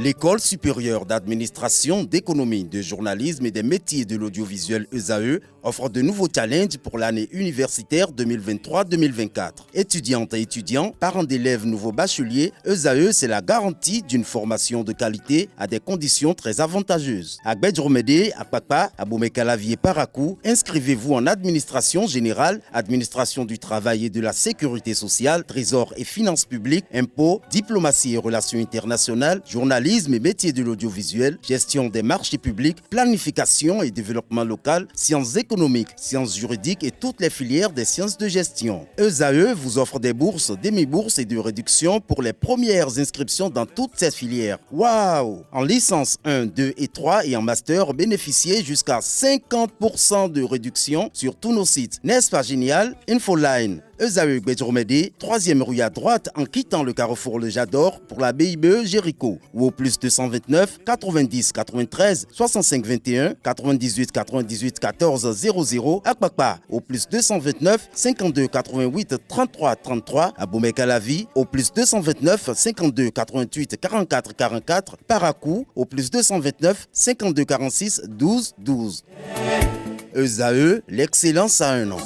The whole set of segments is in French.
L'École supérieure d'administration, d'économie, de journalisme et des métiers de l'audiovisuel ESAE offre de nouveaux challenges pour l'année universitaire 2023-2024. Étudiantes et étudiants, parents d'élèves nouveaux bacheliers, ESAE, c'est la garantie d'une formation de qualité à des conditions très avantageuses. À Gbedjromede, à Papa, à Boumekalavi et Parakou, inscrivez-vous en administration générale, administration du travail et de la sécurité sociale, trésor et finances publiques, impôts, diplomatie et relations internationales, journalisme et métiers de l'audiovisuel, gestion des marchés publics, planification et développement local, sciences économiques, sciences juridiques et toutes les filières des sciences de gestion. ESAE vous offre des bourses, demi-bourses et de réductions pour les premières inscriptions dans toutes ces filières. Waouh! En licence 1, 2 et 3 et en master, bénéficiez jusqu'à 50% de réduction sur tous nos sites. N'est-ce pas génial? Infoline. ESAE Gbedjromede, 3e rue à droite en quittant le carrefour Le Jador pour la BIBE Jéricho ou au plus 229 90 93 65 21 98 98 14 00 à Kpakpa au plus 229 52 88 33 33 à Boumekalavi au plus 229 52 88 44 44 Parakou au plus 229 52 46 12 12. ESAE, l'excellence à un an.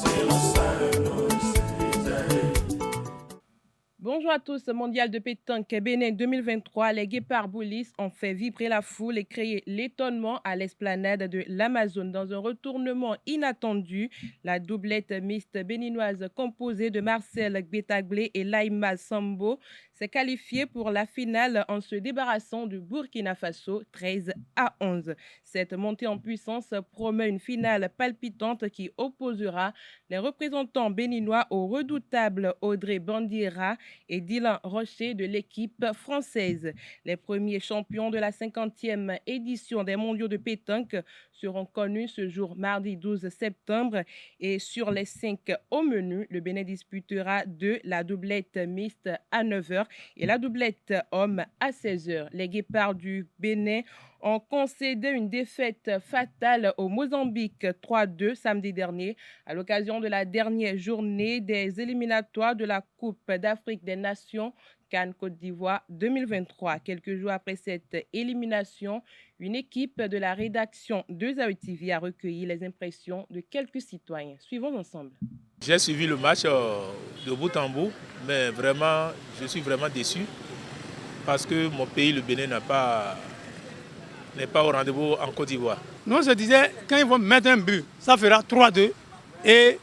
Bonjour à tous, mondial de pétanque Bénin 2023, les guépards boulis ont fait vibrer la foule et créé l'étonnement à l'esplanade de l'Amazone. Dans un retournement inattendu, la doublette mixte béninoise composée de Marcel Gbetaglé et Laïma Sambo s'est qualifiée pour la finale en se débarrassant du Burkina Faso 13-11. Cette montée en puissance promet une finale palpitante qui opposera les représentants béninois au redoutable Audrey Bandira et Dylan Rocher de l'équipe française. Les premiers champions de la 50e édition des mondiaux de pétanque seront connus ce jour mardi 12 septembre et sur les 5 au menu, le Bénin disputera la doublette mixte à 9h et la doublette homme à 16h. Les guépards du Bénin ont concédé une défaite fatale au Mozambique 3-2 samedi dernier à l'occasion de la dernière journée des éliminatoires de la Coupe d'Afrique des Nations CAN Côte d'Ivoire 2023. Quelques jours après cette élimination, une équipe de la rédaction de ESAE TV a recueilli les impressions de quelques citoyens. Suivons ensemble. J'ai suivi le match de bout en bout, mais vraiment, je suis vraiment déçu parce que mon pays, le Bénin, n'est pas au rendez-vous en Côte d'Ivoire. Nous, on se disait, quand ils vont mettre un but, ça fera 3-2 et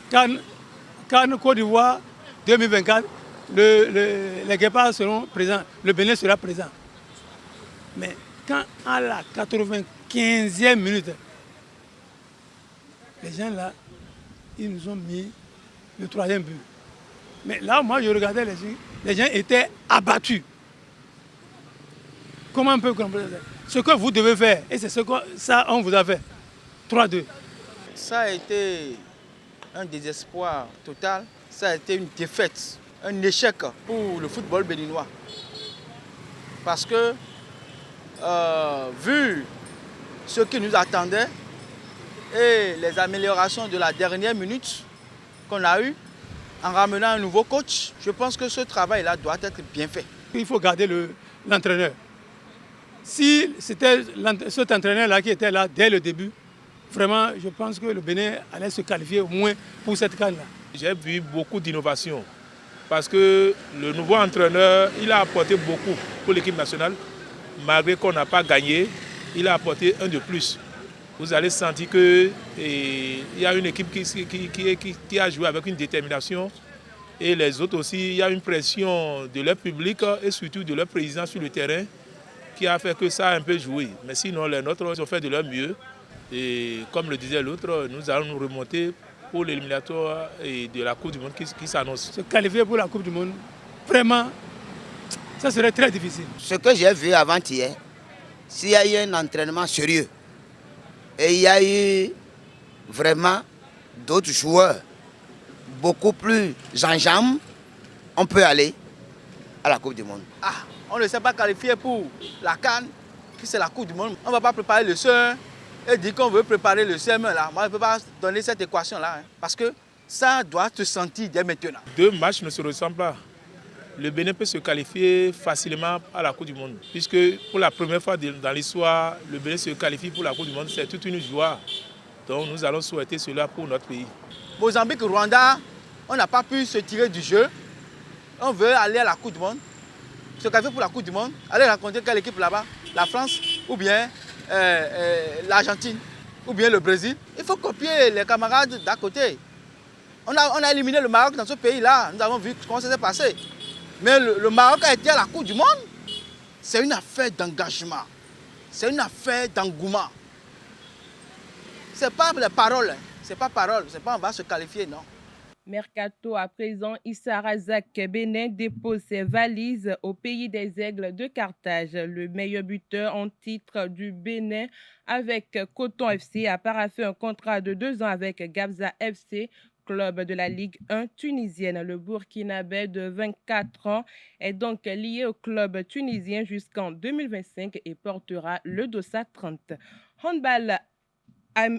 CAN Côte d'Ivoire 2024, les guépards seront présents, le Bénin sera présent. Mais quand à la 95e minute, les gens là, ils nous ont mis le 3e but. Mais là, moi, je regardais les gens étaient abattus. Comment on peut comprendre ça? Ce que vous devez faire, et c'est ce que ça, on vous a fait. 3-2. Ça a été un désespoir total. Ça a été une défaite, un échec pour le football béninois. Parce que, vu ce qui nous attendait et les améliorations de la dernière minute qu'on a eues, en ramenant un nouveau coach, je pense que ce travail-là doit être bien fait. Il faut garder l'entraîneur. Si c'était cet entraîneur-là qui était là dès le début, vraiment, je pense que le Bénin allait se qualifier au moins pour cette CAN-là. J'ai vu beaucoup d'innovations parce que le nouveau entraîneur, il a apporté beaucoup pour l'équipe nationale. Malgré qu'on n'a pas gagné, il a apporté un de plus. Vous allez sentir qu'il y a une équipe qui a joué avec une détermination et les autres aussi, il y a une pression de leur public et surtout de leur président sur le terrain qui a fait que ça a un peu joué. Mais sinon, les nôtres ont fait de leur mieux. Et comme le disait l'autre, nous allons nous remonter pour l'éliminatoire de la Coupe du Monde qui s'annonce. Se qualifier pour la Coupe du Monde, vraiment, ça serait très difficile. Ce que j'ai vu avant-hier, s'il y a eu un entraînement sérieux, et il y a eu vraiment d'autres joueurs beaucoup plus en jambes, on peut aller à la Coupe du Monde. On ne s'est pas qualifié pour la CAN, qui c'est la Coupe du Monde. On ne va pas préparer le CE1 et dire qu'on veut préparer le CM1 là. Moi, je ne peux pas donner cette équation là, parce que ça doit se sentir dès maintenant. Deux matchs ne se ressemblent pas. le Bénin peut se qualifier facilement à la Coupe du Monde. Puisque pour la première fois dans l'histoire, le Bénin se qualifie pour la Coupe du Monde. C'est toute une joie. Donc nous allons souhaiter cela pour notre pays. Mozambique, Rwanda, on n'a pas pu se tirer du jeu. On veut aller à la Coupe du Monde. Se qualifier pour la Coupe du Monde. Aller rencontrer quelle équipe là-bas? La France ou bien l'Argentine ou bien le Brésil. Il faut copier les camarades d'à côté. On a éliminé le Maroc dans ce pays-là. Nous avons vu comment ça s'est passé. Mais le Maroc a été à la Coupe du Monde. C'est une affaire d'engagement. C'est une affaire d'engouement. Ce n'est pas les paroles. Ce n'est pas parole. Ce n'est pas on va se qualifier, non. Mercato à présent, Issa Razak Bénin dépose ses valises au pays des Aigles de Carthage. Le meilleur buteur en titre du Bénin avec Coton FC a paraphé un contrat de 2 ans avec Gabza FC, club de la Ligue 1 tunisienne. Le Burkinabé de 24 ans est donc lié au club tunisien jusqu'en 2025 et portera le dossard 30. Handball,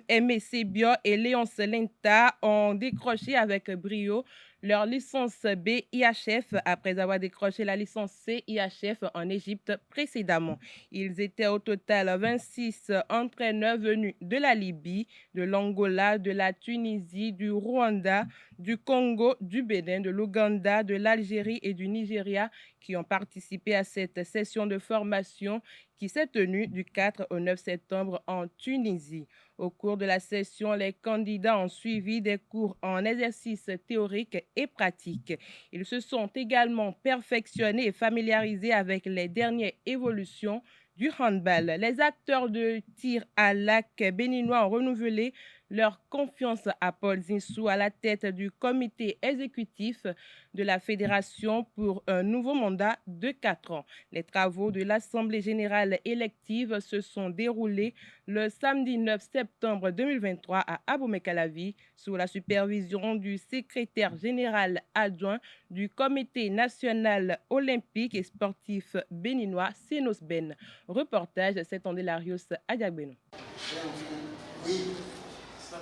Aimé Sébior et Léonce Lenta ont décroché avec brio leur licence B IHF après avoir décroché la licence C IHF en Égypte précédemment. Ils étaient au total 26 entraîneurs venus de la Libye, de l'Angola, de la Tunisie, du Rwanda, du Congo, du Bénin, de l'Ouganda, de l'Algérie et du Nigeria qui ont participé à cette session de formation qui s'est tenue du 4 au 9 septembre en Tunisie. Au cours de la session, les candidats ont suivi des cours en exercice théorique et pratique. Ils se sont également perfectionnés et familiarisés avec les dernières évolutions du handball. Les acteurs de tir à l'arc béninois ont renouvelé leur confiance à Paul Zinsou à la tête du comité exécutif de la fédération pour un nouveau mandat de 4 ans. Les travaux de l'Assemblée générale élective se sont déroulés le samedi 9 septembre 2023 à Abomey-Calavi sous la supervision du secrétaire général adjoint du comité national olympique et sportif béninois, Sénos Ben. Reportage, c'est Andelarius Adiagbeno.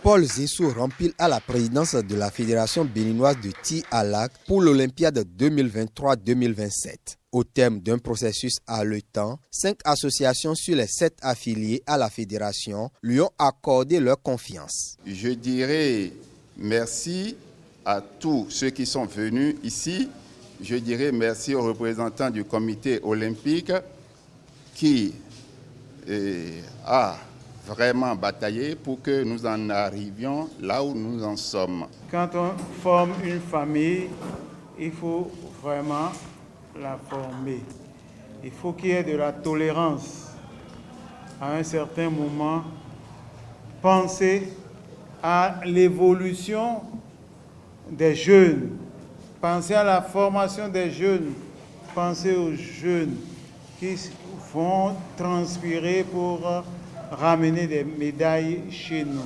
Paul Zinsou rempile à la présidence de la Fédération béninoise de tir à l'arc pour l'Olympiade 2023-2027. Au terme d'un processus haletant, 5 associations sur les 7 affiliées à la fédération lui ont accordé leur confiance. Je dirais merci à tous ceux qui sont venus ici. Je dirais merci aux représentants du comité olympique qui a vraiment bataillé pour que nous en arrivions là où nous en sommes. Quand on forme une famille, il faut vraiment la former. Il faut qu'il y ait de la tolérance. À un certain moment, penser à l'évolution des jeunes, penser à la formation des jeunes, penser aux jeunes qui vont transpirer pour ramener des médailles chez nous.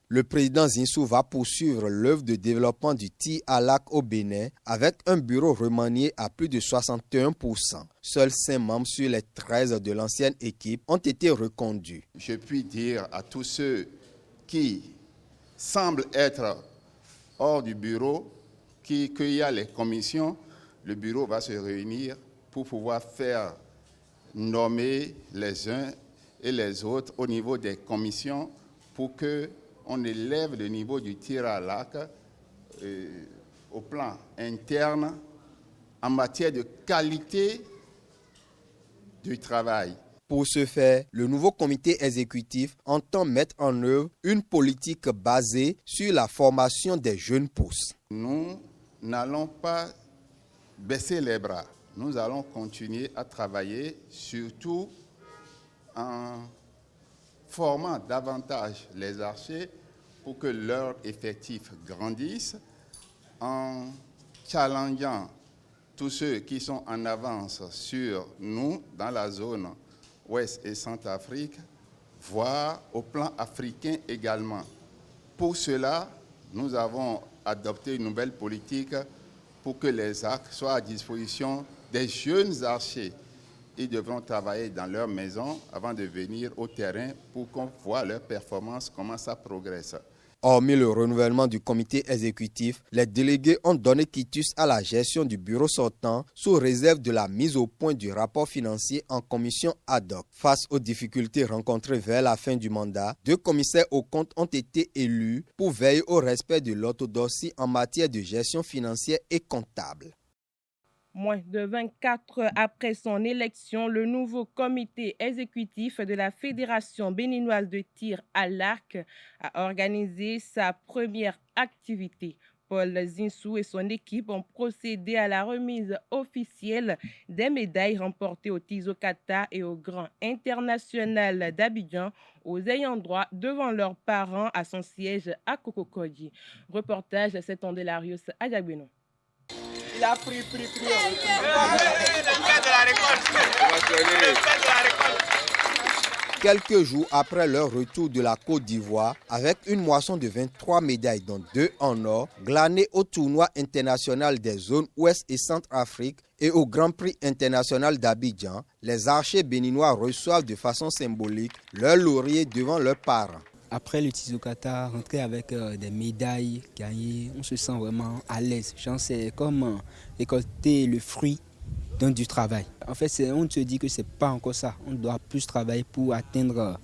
Le président Zinsou va poursuivre l'œuvre de développement du tir à l'arc au Bénin avec un bureau remanié à plus de 61%. Seuls 5 membres sur les 13 de l'ancienne équipe ont été reconduits. Je puis dire à tous ceux qui semblent être hors du bureau qu'il y a les commissions, le bureau va se réunir pour pouvoir faire nommer les uns et les autres au niveau des commissions pour qu'on élève le niveau du tir à l'arc au plan interne en matière de qualité du travail. Pour ce faire, le nouveau comité exécutif entend mettre en œuvre une politique basée sur la formation des jeunes pousses. Nous n'allons pas baisser les bras. Nous allons continuer à travailler, surtout en formant davantage les archers pour que leur effectif grandisse, en challengeant tous ceux qui sont en avance sur nous dans la zone Ouest et Centrafrique, voire au plan africain également. Pour cela, nous avons adopté une nouvelle politique pour que les arcs soient à disposition des jeunes archers. Ils devront travailler dans leur maison avant de venir au terrain pour qu'on voit leur performance, comment ça progresse. Hormis le renouvellement du comité exécutif, les délégués ont donné quitus à la gestion du bureau sortant sous réserve de la mise au point du rapport financier en commission ad hoc. Face aux difficultés rencontrées vers la fin du mandat, 2 commissaires aux comptes ont été élus pour veiller au respect de l'orthodoxie en matière de gestion financière et comptable. Moins de 24 heures après son élection, le nouveau comité exécutif de la Fédération béninoise de tir à l'arc a organisé sa première activité. Paul Zinsou et son équipe ont procédé à la remise officielle des médailles remportées au Tizokata et au Grand International d'Abidjan aux ayants droit devant leurs parents à son siège à Kokokodji. Reportage de Setondelarius Adjagbenon. Il a pris. Quelques jours après leur retour de la Côte d'Ivoire, avec une moisson de 23 médailles, dont 2 en or, glanées au tournoi international des zones Ouest et Centrafrique et au Grand Prix international d'Abidjan, les archers béninois reçoivent de façon symbolique leur laurier devant leurs parents. Après le Tizokata, rentrer avec des médailles gagnées, on se sent vraiment à l'aise. C'est comme récolter le fruit du travail. En fait, on se dit que ce n'est pas encore ça. On doit plus travailler pour atteindre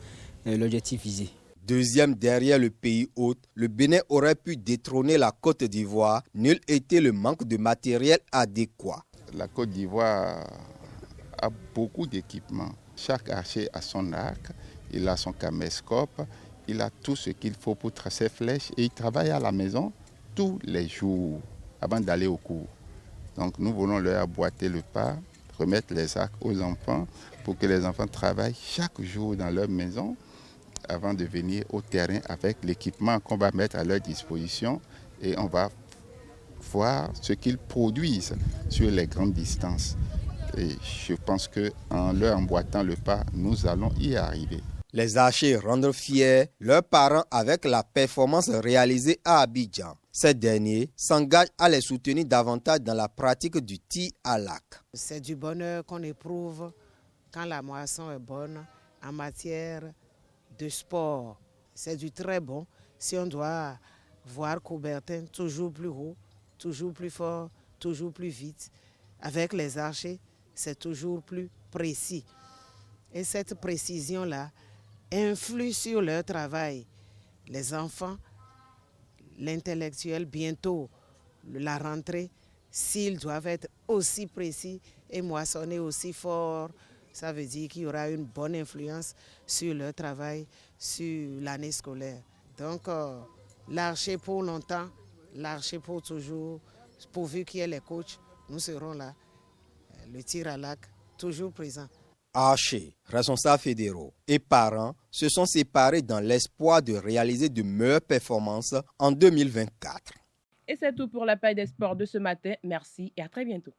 l'objectif visé. Deuxième derrière le pays hôte, le Bénin aurait pu détrôner la Côte d'Ivoire. Nul était le manque de matériel adéquat. La Côte d'Ivoire a beaucoup d'équipements. Chaque archer a son arc, il a son caméscope. Il a tout ce qu'il faut pour tracer flèches et il travaille à la maison tous les jours avant d'aller au cours. Donc nous voulons leur emboîter le pas, remettre les arcs aux enfants pour que les enfants travaillent chaque jour dans leur maison avant de venir au terrain avec l'équipement qu'on va mettre à leur disposition et on va voir ce qu'ils produisent sur les grandes distances. Et je pense qu'en leur emboîtant le pas, nous allons y arriver. Les archers rendent fiers leurs parents avec la performance réalisée à Abidjan. Ces derniers s'engagent à les soutenir davantage dans la pratique du tir à l'arc. C'est du bonheur qu'on éprouve quand la moisson est bonne en matière de sport. C'est du très bon si on doit voir Coubertin toujours plus haut, toujours plus fort, toujours plus vite. Avec les archers, c'est toujours plus précis. Et cette précision-là influe sur leur travail. Les enfants, l'intellectuel, bientôt la rentrée, s'ils doivent être aussi précis et moissonner aussi fort, ça veut dire qu'il y aura une bonne influence sur leur travail, sur l'année scolaire. Donc, l'archer pour longtemps, l'archer pour toujours, pourvu qu'il y ait les coachs, nous serons là. Le tir à l'arc, toujours présent. Archers, responsables fédéraux et parents se sont séparés dans l'espoir de réaliser de meilleures performances en 2024. Et c'est tout pour la page des sports de ce matin. Merci et à très bientôt.